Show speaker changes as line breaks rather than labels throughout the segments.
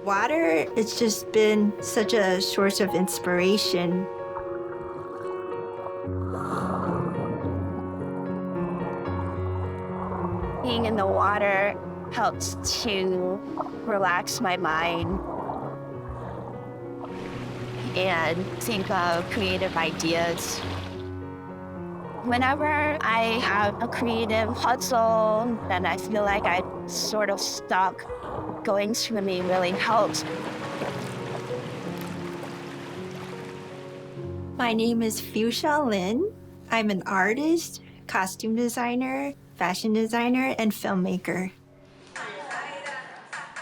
Water, it's just been such a source of inspiration.
Being in the water helps to relax my mind and think of creative ideas. Whenever I have a creative puzzle and I feel like I'm sort of stuck, going swimming really helps.
My name is Fuchsia Lin. I'm an artist, costume designer, fashion designer, and filmmaker.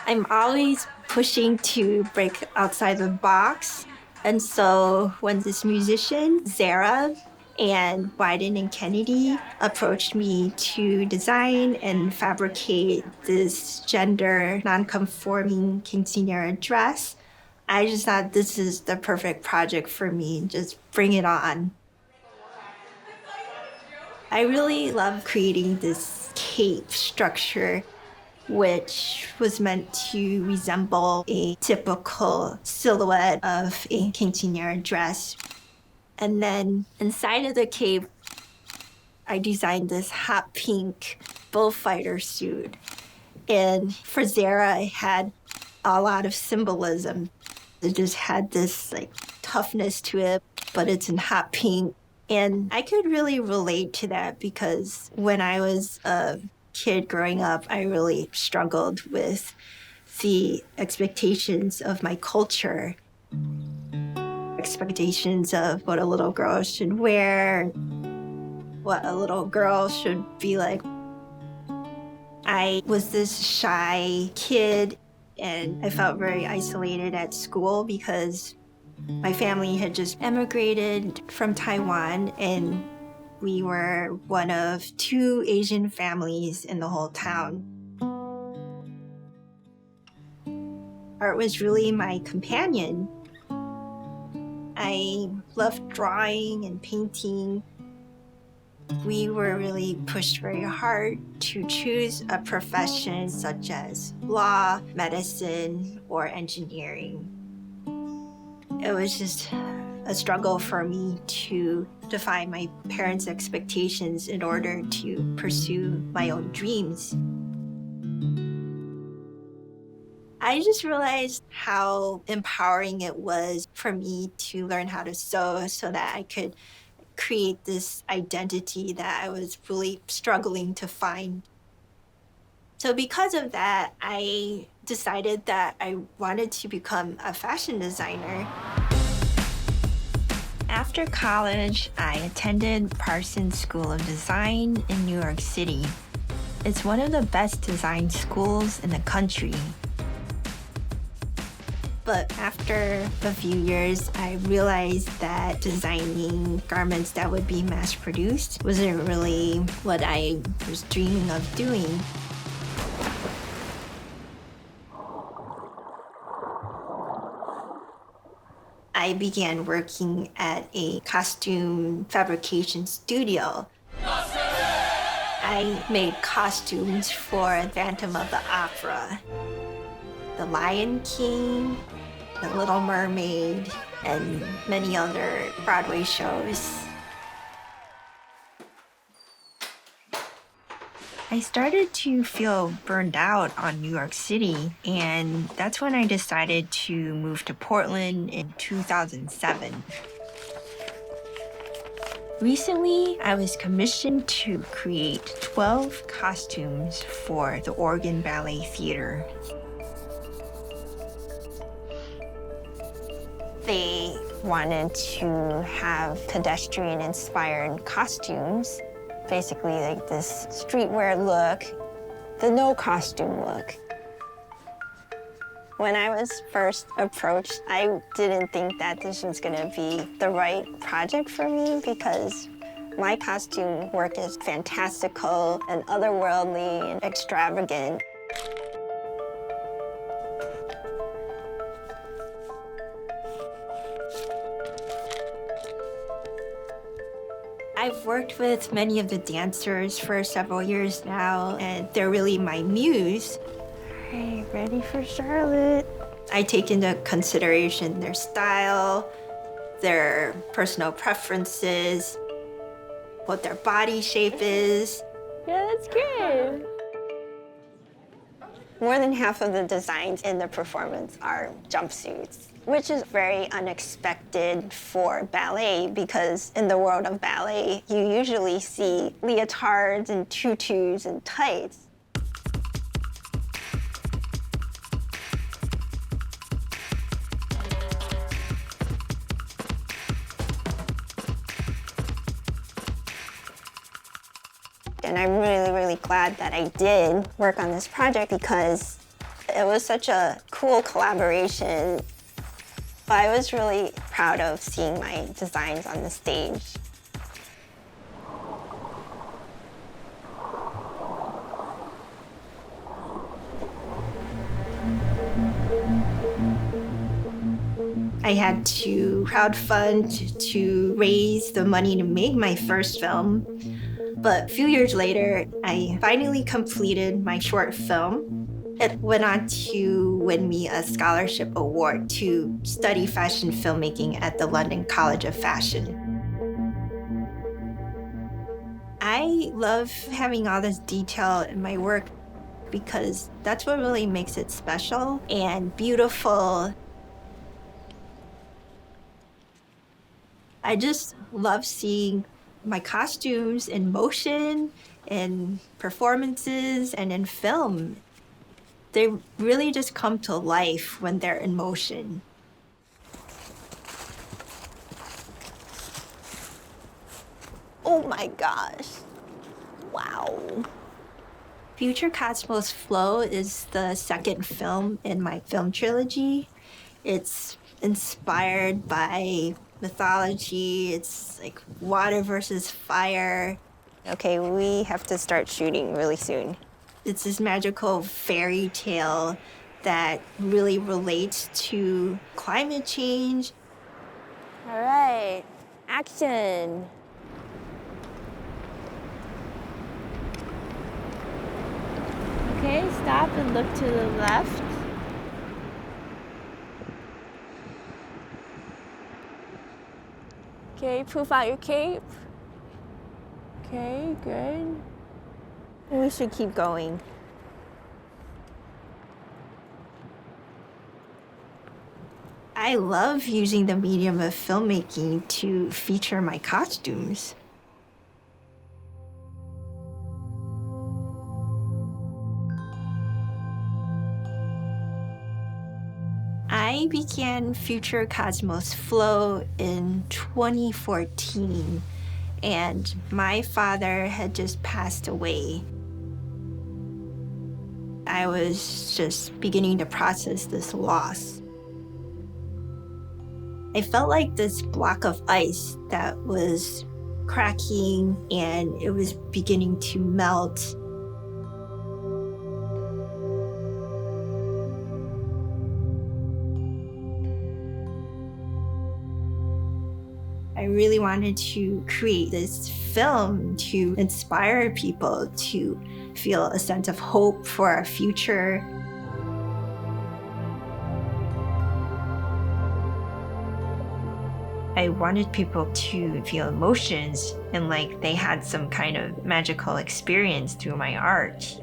I'm always pushing to break outside the box. And so when this musician, Zara, and Wyden and Kennedy approached me to design and fabricate this gender non-conforming quinceañera dress, I just thought this is the perfect project for me. Just bring it on. I really love creating this cape structure, which was meant to resemble a typical silhouette of a quinceañera dress. And then inside of the cape, I designed this hot pink bullfighter suit. And for Zara, it had a lot of symbolism. It just had this toughness to it, but it's in hot pink. And I could really relate to that because when I was a kid growing up, I really struggled with the expectations of my culture. Expectations of what a little girl should wear, what a little girl should be like. I was this shy kid, and I felt very isolated at school because my family had just emigrated from Taiwan, and we were one of 2 Asian families in the whole town. Art was really my companion. I loved drawing and painting. We were really pushed very hard to choose a profession such as law, medicine, or engineering. It was just a struggle for me to defy my parents' expectations in order to pursue my own dreams. I just realized how empowering it was for me to learn how to sew so that I could create this identity that I was really struggling to find. So because of that, I decided that I wanted to become a fashion designer. After college, I attended Parsons School of Design in New York City. It's one of the best design schools in the country. But after a few years, I realized that designing garments that would be mass-produced wasn't really what I was dreaming of doing. I began working at a costume fabrication studio. I made costumes for Phantom of the Opera, The Lion King, The Little Mermaid, and many other Broadway shows. I started to feel burned out on New York City, and that's when I decided to move to Portland in 2007. Recently, I was commissioned to create 12 costumes for the Oregon Ballet Theatre. They wanted to have pedestrian-inspired costumes, basically like this streetwear look, the no costume look. When I was first approached, I didn't think that this was gonna be the right project for me because my costume work is fantastical and otherworldly and extravagant. I've worked with many of the dancers for several years now, and they're really my muse. All right, ready for Charlotte? I take into consideration their style, their personal preferences, what their body shape is.
Yeah, that's great.
More than half of the designs in the performance are jumpsuits, which is very unexpected for ballet because in the world of ballet, you usually see leotards and tutus and tights. And I'm really, really glad that I did work on this project because it was such a cool collaboration. I was really proud of seeing my designs on the stage.
I had to crowdfund to raise the money to make my first film. But a few years later, I finally completed my short film. It went on to win me a scholarship award to study fashion filmmaking at the London College of Fashion. I love having all this detail in my work because that's what really makes it special and beautiful. I just love seeing my costumes in motion, in performances, and in film. They really just come to life when they're in motion.
Oh my gosh. Wow.
Future Cosmos Flow is the second film in my film trilogy. It's inspired by mythology. It's like water versus fire.
Okay, we have to start shooting really soon.
It's this magical fairy tale that really relates to climate change.
All right, action.
Okay, stop and look to the left. Okay, poof out your cape. Okay, good.
We should keep going.
I love using the medium of filmmaking to feature my costumes. I began Future Cosmos Flow in 2014, and my father had just passed away. I was just beginning to process this loss. I felt like this block of ice that was cracking and it was beginning to melt. I really wanted to create this film to inspire people to feel a sense of hope for our future. I wanted people to feel emotions and like they had some kind of magical experience through my art.